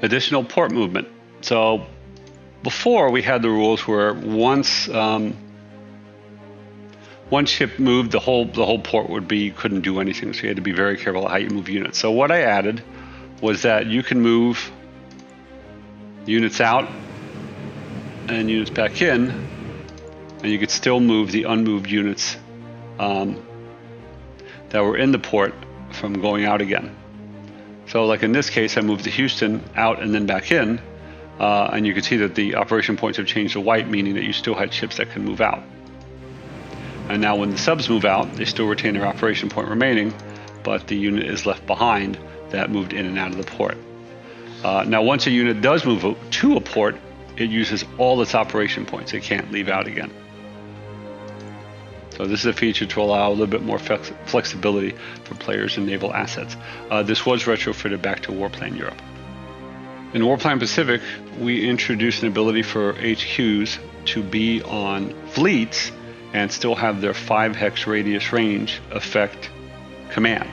Additional port movement. So before we had the rules where once one ship moved, the whole port couldn't do anything. So you had to be very careful how you move units. So what I added was that you can move units out and units back in, and you could still move the unmoved units that were in the port from going out again. So like in this case, I moved the Houston out and then back in, and you can see that the operation points have changed to white, meaning that you still had ships that can move out. And now when the subs move out, they still retain their operation point remaining, but the unit is left behind that moved in and out of the port. Now once a unit does move to a port, it uses all its operation points. It can't leave out again. So this is a feature to allow a little bit more flexibility for players in naval assets. This was retrofitted back to WarPlan Europe. In WarPlan Pacific, we introduced an ability for HQs to be on fleets and still have their 5 hex radius range affect command.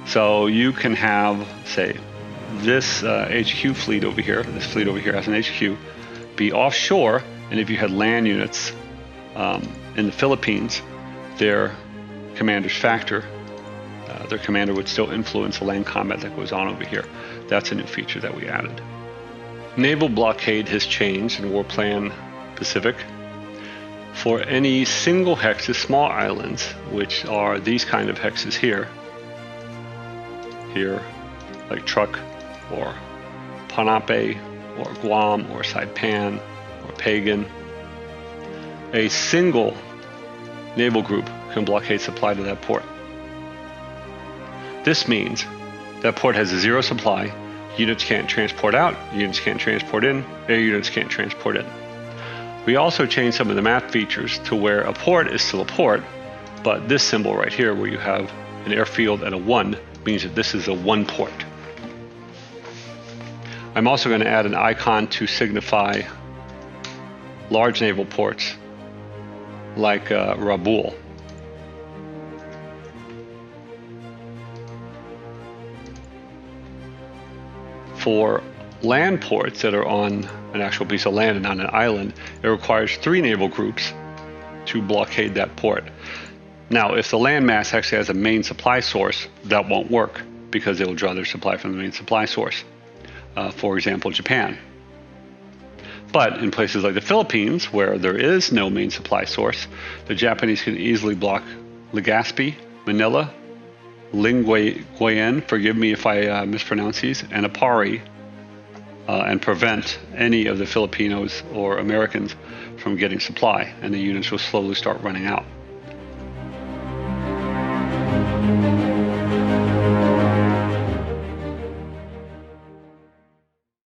So you can have, say, this HQ fleet over here, this fleet over here has an HQ, be offshore, and if you had land units in the Philippines, their commander's factor, their commander would still influence the land combat that goes on over here. That's a new feature that we added. Naval blockade has changed in WarPlan Pacific. For any single hexes, small islands, which are these kind of hexes here, like Truk or Ponape or Guam or Saipan or Pagan, a single naval group can blockade supply to that port. This means that port has a 0 supply, units can't transport out, units can't transport in, air units can't transport in. We also changed some of the math features to where a port is still a port, but this symbol right here where you have an airfield and a 1 means that this is a 1 port. I'm also going to add an icon to signify large naval ports like Rabaul. For land ports that are on an actual piece of land and on an island, it requires 3 naval groups to blockade that port. Now, if the landmass actually has a main supply source, that won't work because they will draw their supply from the main supply source. For example, Japan. But in places like the Philippines, where there is no main supply source, the Japanese can easily block Legazpi, Manila, Linguayen, forgive me if I mispronounce these, and Apari, and prevent any of the Filipinos or Americans from getting supply, and the units will slowly start running out.